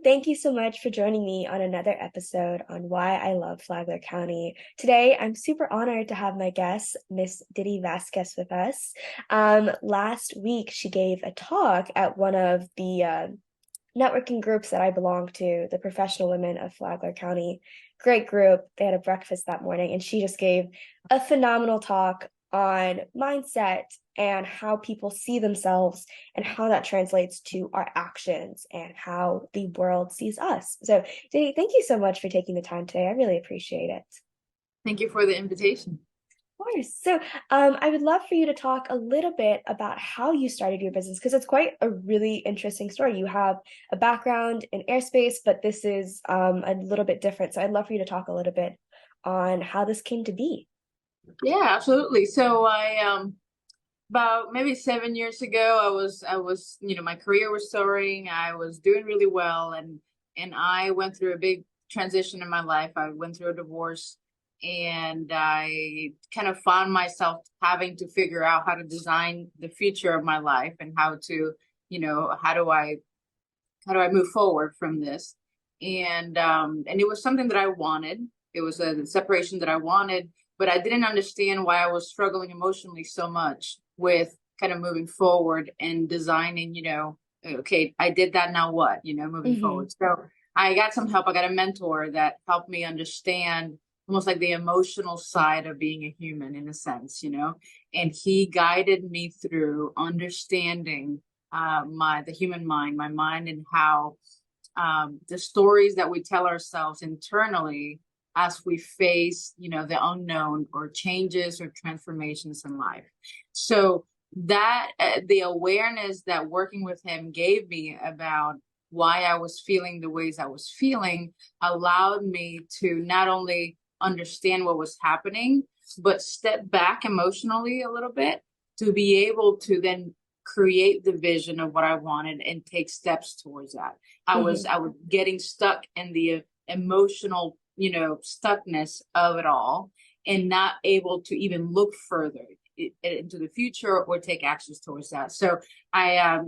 Thank you so much for joining me on another episode on why I love Flagler County. Today, I'm super honored to have my guest, Miss Diddy Vasquez, with us. Last week, she gave a talk at one of the networking groups that I belong to, the Professional Women of Flagler County. Great group. They had a breakfast that morning, and she just gave a phenomenal talk on mindset and how people see themselves and how that translates to our actions and how the world sees us. So, Diddy, thank you so much for taking the time today. I really appreciate it. Thank you for the invitation. Of course. So, I would love for you to talk a little bit about how you started your business because it's quite a really interesting story. You have a background in aerospace, but this is a little bit different. So, I'd love for you to talk a little bit on how this came to be. Yeah, absolutely. So I about maybe 7 years ago, I was my career was soaring. I was doing really well, and I went through a big transition in my life. I went through a divorce, and I kind of found myself having to figure out how to design the future of my life and how to, how do I move forward from this? And it was something that I wanted. It was a separation that I wanted, but I didn't understand why I was struggling emotionally so much with kind of moving forward and designing, okay, I did that, now what, moving Mm-hmm. forward. So I got some help. I got a mentor that helped me understand almost like the emotional side of being a human in a sense, and he guided me through understanding the human mind, my mind, and how the stories that we tell ourselves internally as we face, the unknown or changes or transformations in life. So that the awareness that working with him gave me about why I was feeling the ways I was feeling allowed me to not only understand what was happening, but step back emotionally a little bit to be able to then create the vision of what I wanted and take steps towards that. I was getting stuck in the emotional, stuckness of it all and not able to even look further into the future or take actions towards that. So I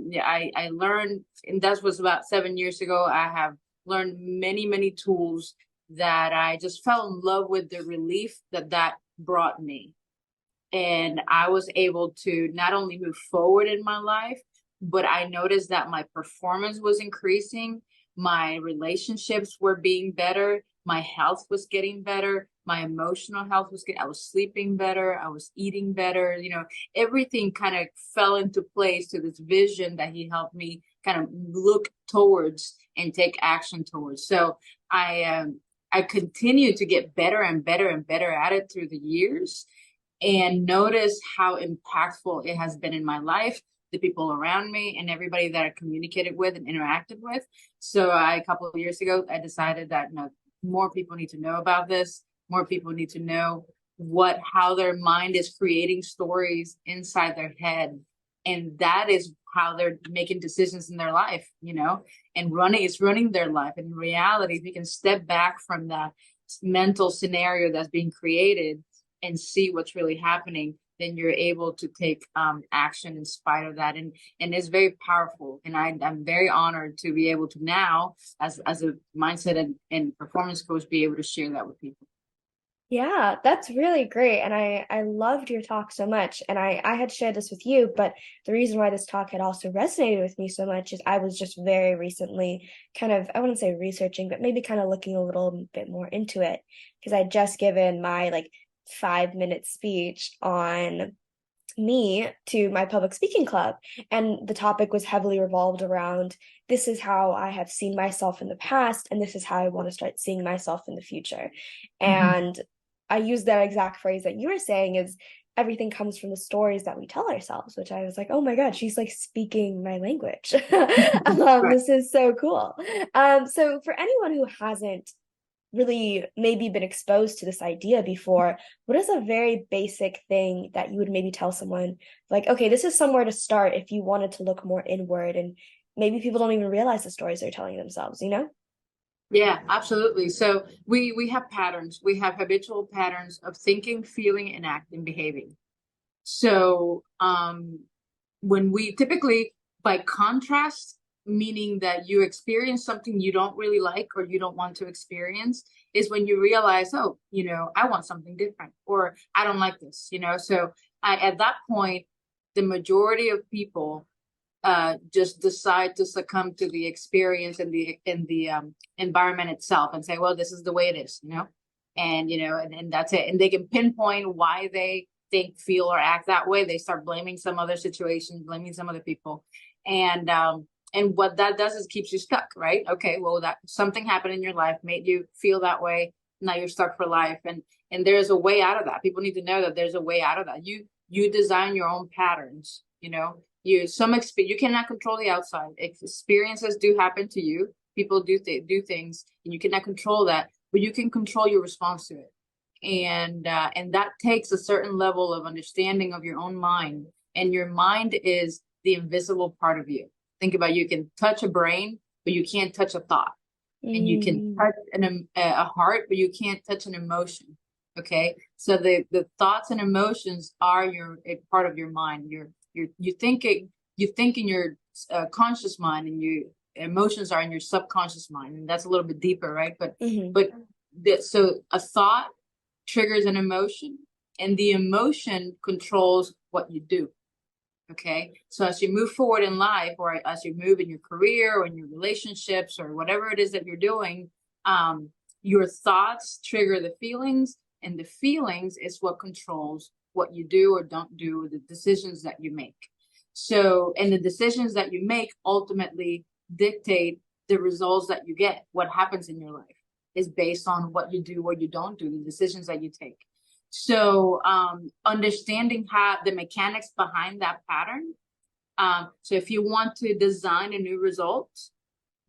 learned, and that was about 7 years ago. I have learned many tools that I just fell in love with the relief that brought me. And I was able to not only move forward in my life, but I noticed that my performance was increasing, my relationships were being better, my health was getting better, my emotional health was good. I was sleeping better, I was eating better, everything kind of fell into place to this vision that he helped me kind of look towards and take action towards. So I continue to get better and better and better at it through the years and notice how impactful it has been in my life, the people around me, and everybody that I communicated with and interacted with. So a couple of years ago, I decided that more people need to know about this. More people need to know how their mind is creating stories inside their head. And that is how they're making decisions in their life, and running their life. And in reality, if you can step back from that mental scenario that's being created and see what's really happening, then you're able to take action in spite of that. And it's very powerful. And I'm very honored to be able to now, as a mindset and performance coach, be able to share that with people. Yeah, that's really great. And I loved your talk so much. And I had shared this with you, but the reason why this talk had also resonated with me so much is I was just very recently kind of, I wouldn't say researching, but maybe kind of looking a little bit more into it because I'd just given my like 5 minute speech on me to my public speaking club. And the topic was heavily revolved around this is how I have seen myself in the past, and this is how I want to start seeing myself in the future. Mhm. And I used that exact phrase that you were saying is everything comes from the stories that we tell ourselves, which I was like, oh my God, she's like speaking my language. Right. This is so cool. So for anyone who hasn't really maybe been exposed to this idea before, what is a very basic thing that you would maybe tell someone like, okay, this is somewhere to start if you wanted to look more inward and maybe people don't even realize the stories they're telling themselves, you know? Yeah, absolutely. So we have patterns. We have habitual patterns of thinking, feeling, and acting, behaving. So when we typically, by contrast, meaning that you experience something you don't really like or you don't want to experience, is when you realize, oh, I want something different, or I don't like this, So at that point, the majority of people just decide to succumb to the experience and the environment itself and say, well, this is the way it is, and that's it. And they can pinpoint why they think, feel, or act that way. They start blaming some other situation, blaming some other people. And what that does is keeps you stuck, right? Okay, well, that something happened in your life, made you feel that way. Now you're stuck for life. And there's a way out of that. People need to know that there's a way out of that. You design your own patterns, you cannot control the outside. Experiences do happen to you. People do things, and you cannot control that, but you can control your response to it. And that takes a certain level of understanding of your own mind. And your mind is the invisible part of you. Think about, you can touch a brain, but you can't touch a thought. And you can touch a heart, but you can't touch an emotion. Okay, so the thoughts and emotions are a part of your mind. You think in your conscious mind, and your emotions are in your subconscious mind, and that's a little bit deeper, right? So a thought triggers an emotion, and the emotion controls what you do. Okay, so as you move forward in life, or as you move in your career or in your relationships or whatever it is that you're doing, your thoughts trigger the feelings, and the feelings is what controls what you do or don't do, the decisions that you make. So, and the decisions that you make ultimately dictate the results that you get. What happens in your life is based on what you do or you don't do, the decisions that you take. So understanding how the mechanics behind that pattern. So if you want to design a new result,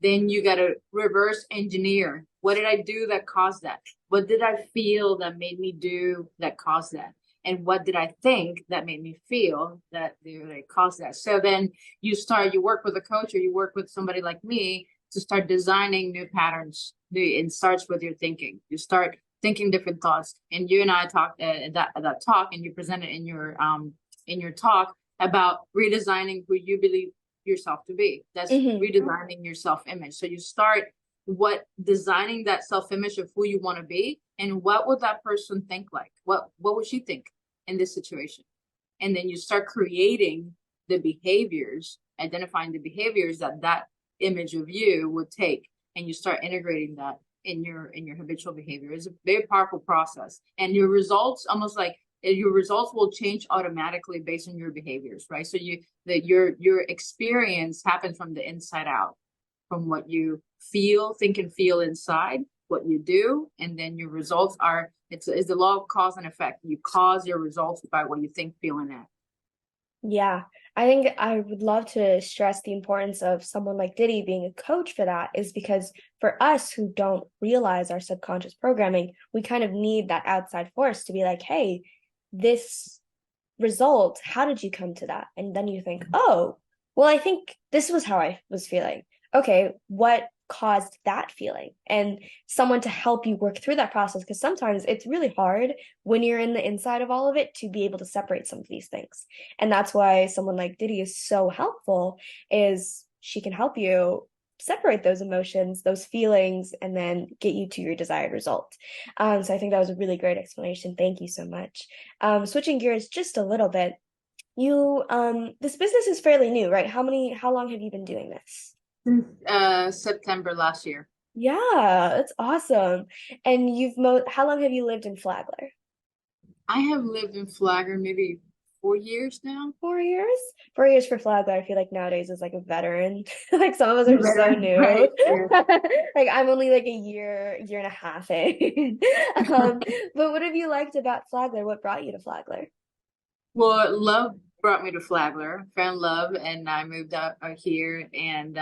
then you got to reverse engineer. What did I do that caused that? What did I feel that made me do that caused that? And what did I think that made me feel that they caused that? So then you work with a coach, or you work with somebody like me to start designing new patterns. It starts with your thinking. You start thinking different thoughts. And you and I talked at that talk, and you presented in your talk about redesigning who you believe yourself to be. That's redesigning your self-image. So you start designing that self-image of who you want to be, and what would that person think like? What would she think in this situation? And then you start creating the behaviors, identifying the behaviors that image of you would take, and you start integrating that in your habitual behavior. It's a very powerful process, and your results will change automatically based on your behaviors, right? So your experience happens from the inside out, from what you think and feel inside, what you do, and then your results it's the law of cause and effect. You cause your results by what you think, feel, and act. Yeah, I think I would love to stress the importance of someone like Diddy being a coach for that, is because for us who don't realize our subconscious programming, we kind of need that outside force to be like, hey, this result, how did you come to that? And then you think, oh, well, I think this was how I was feeling. Okay, what caused that feeling? And someone to help you work through that process, because sometimes it's really hard when you're in the inside of all of it to be able to separate some of these things. And that's why someone like Diddy is so helpful, is she can help you separate those emotions, those feelings, and then get you to your desired result. So I think that was a really great explanation. Thank you so much. Switching gears just a little bit, this business is fairly new, right? How long have you been doing this? Since September last year. Yeah, that's awesome. And how long have you lived in Flagler? I have lived in Flagler maybe 4 years now. 4 years? 4 years for Flagler, I feel like nowadays is like a veteran. Like some of us are just so new. Right. Yeah. Like I'm only like a year and a half in. But what have you liked about Flagler? What brought you to Flagler? Well, love brought me to Flagler, found love, and I moved out here. And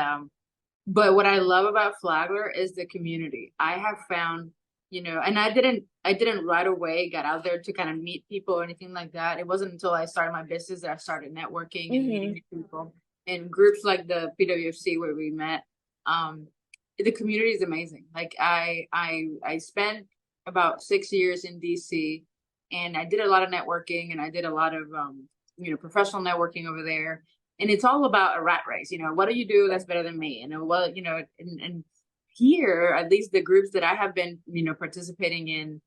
but what I love about Flagler is the community. I have found, and I didn't right away get out there to kind of meet people or anything like that. It wasn't until I started my business that I started networking and meeting new people. And groups like the PWFC where we met, the community is amazing. Like I spent about 6 years in DC, and I did a lot of networking, and I did a lot of professional networking over there. And it's all about a rat race. What do you do that's better than me? And here, at least the groups that I have been, participating in,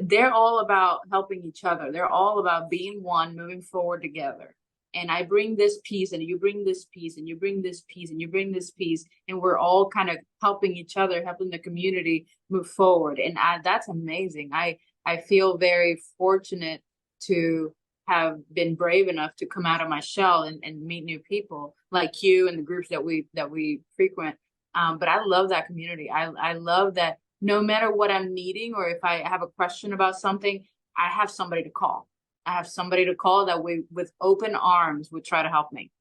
they're all about helping each other. They're all about being one, moving forward together. And I bring this piece, and you bring this piece, and you bring this piece, and you bring this piece, and we're all kind of helping each other, helping the community move forward. And that's amazing. I feel very fortunate to have been brave enough to come out of my shell and meet new people like you and the groups that we frequent. But I love that community. I love that no matter what I'm needing, or if I have a question about something, I have somebody to call. I have somebody to call that with open arms would try to help me,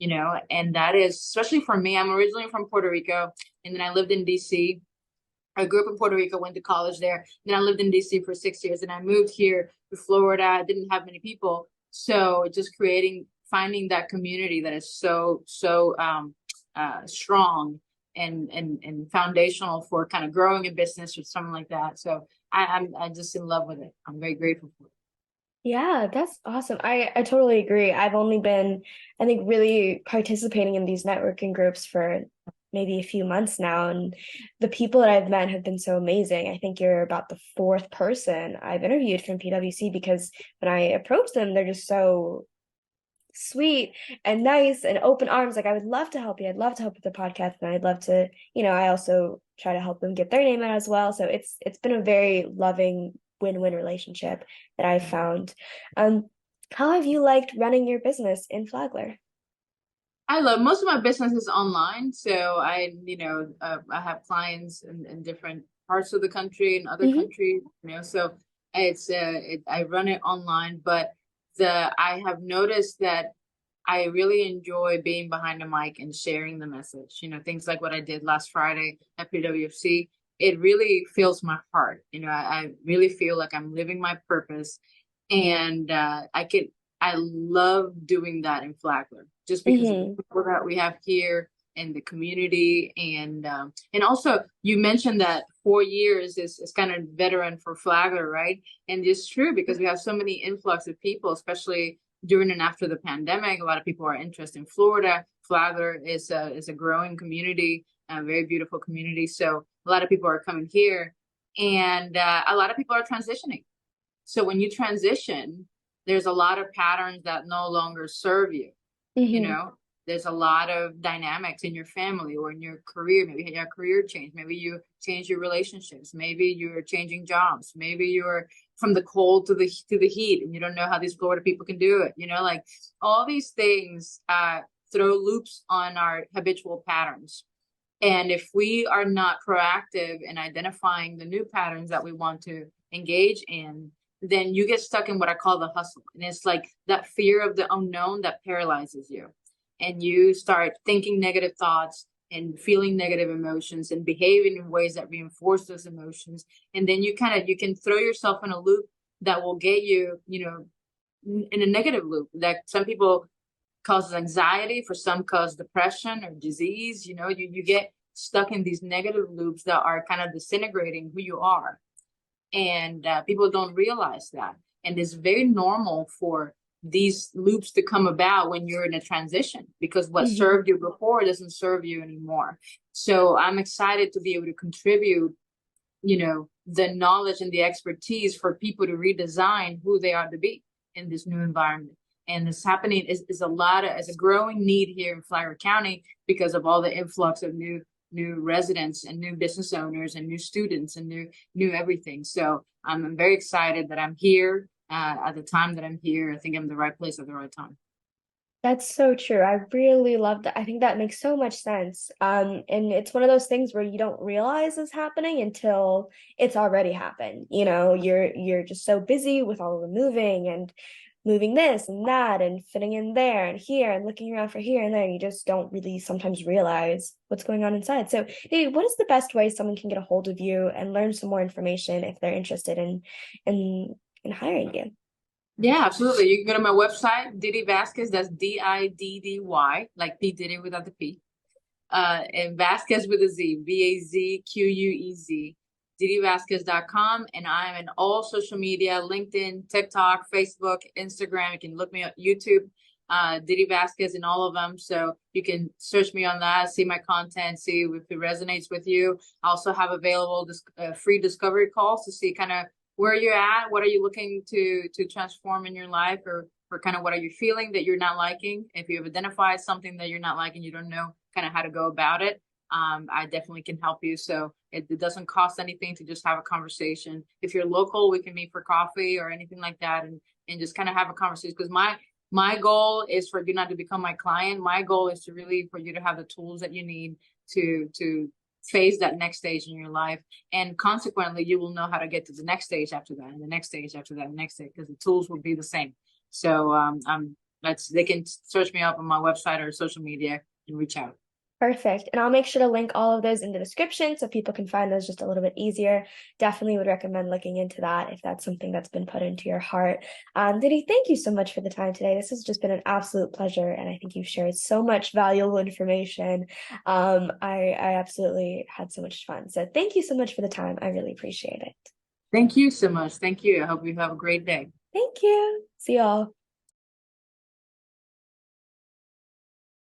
and that is, especially for me, I'm originally from Puerto Rico, and then I lived in DC. I grew up in Puerto Rico, went to college there. Then I lived in DC for 6 years, and I moved here to Florida. I didn't have many people. So just finding that community that is so strong and foundational for kind of growing a business or something like that. So I'm just in love with it. I'm very grateful for it. Yeah, that's awesome. I totally agree. I've only been, I think, really participating in these networking groups for maybe a few months now, and the people that I've met have been so amazing. I think you're about the fourth person I've interviewed from PwC, because when I approach them, they're just so sweet and nice and open arms. Like, I would love to help you. I'd love to help with the podcast, and I'd love to, I also try to help them get their name out as well. So it's been a very loving win-win relationship that I've found. How have you liked running your business in Flagler? I love most of my business is online. So I have clients in different parts of the country and other Hmm. countries, so I run it online, but I have noticed that I really enjoy being behind the mic and sharing the message, things like what I did last Friday at PWC. It really fills my heart. I really feel like I'm living my purpose, and I love doing that in Flagler just because of the Hmm. people that we have here and the community. And also you mentioned that 4 years is kind of veteran for Flagler, right? And it's true because we have so many influx of people, especially during and after the pandemic. A lot of people are interested in Florida. Flagler is a growing community, a very beautiful community. So a lot of people are coming here, and a lot of people are transitioning. So when you transition, there's a lot of patterns that no longer serve you. You Hmm. know, there's a lot of dynamics in your family or in your career. Maybe you had a career change. Maybe you change your relationships. Maybe you're changing jobs. Maybe you're from the cold to the heat, and you don't know how these Florida people can do it. Like all these things throw loops on our habitual patterns. And if we are not proactive in identifying the new patterns that we want to engage in, then you get stuck in what I call the hustle. And it's like that fear of the unknown that paralyzes you. And you start thinking negative thoughts and feeling negative emotions and behaving in ways that reinforce those emotions. And then you can throw yourself in a loop that will get you, in a negative loop that some people causes anxiety, for some cause depression or disease. You get stuck in these negative loops that are kind of disintegrating who you are, and people don't realize that. And it's very normal for these loops to come about when you're in a transition, because what Hmm. served you before doesn't serve you anymore. So I'm excited to be able to contribute, the knowledge and the expertise for people to redesign who they are to be in this new environment. And this happening is a growing need here in Flagler County because of all the influx of new residents and new business owners and new students and new everything. So I'm very excited that I'm here at the time that I'm here. I think I'm in the right place at the right time. That's so true. I really love that. I think that makes so much sense. And it's one of those things where you don't realize is happening until it's already happened. You're just so busy with all of the moving and moving this and that and fitting in there and here and looking around for here and there. You just don't really sometimes realize what's going on inside. So, hey, what is the best way someone can get a hold of you and learn some more information if they're interested in in hiring you? Yeah, absolutely. You can go to my website, Diddy Vasquez. That's Diddy, like P Diddy without the P. And Vasquez with a Z, VAZQUEZ, DiddyVasquez.com. And I'm in all social media, LinkedIn, TikTok, Facebook, Instagram. You can look me up, YouTube. Diddy Vasquez in all of them. So you can search me on that, see my content, see if it resonates with you. I also have available this free discovery calls to see kind of where you're at, what are you looking to transform in your life, or kind of what are you feeling that you're not liking. If you have identified something that you're not liking, you don't know kind of how to go about it. I definitely can help you. So it doesn't cost anything to just have a conversation. If you're local, we can meet for coffee or anything like that, and just kind of have a conversation. Because my goal is for you not to become my client. My goal is to really for you to have the tools that you need to face that next stage in your life, and consequently, you will know how to get to the next stage after that, and the next stage after that, and next stage, because the tools will be the same. So they can search me up on my website or social media and reach out. Perfect. And I'll make sure to link all of those in the description so people can find those just a little bit easier. Definitely would recommend looking into that if that's something that's been put into your heart. Diddy, thank you so much for the time today. This has just been an absolute pleasure, and I think you've shared so much valuable information. I absolutely had so much fun. So thank you so much for the time. I really appreciate it. Thank you so much. Thank you. I hope you have a great day. Thank you. See y'all.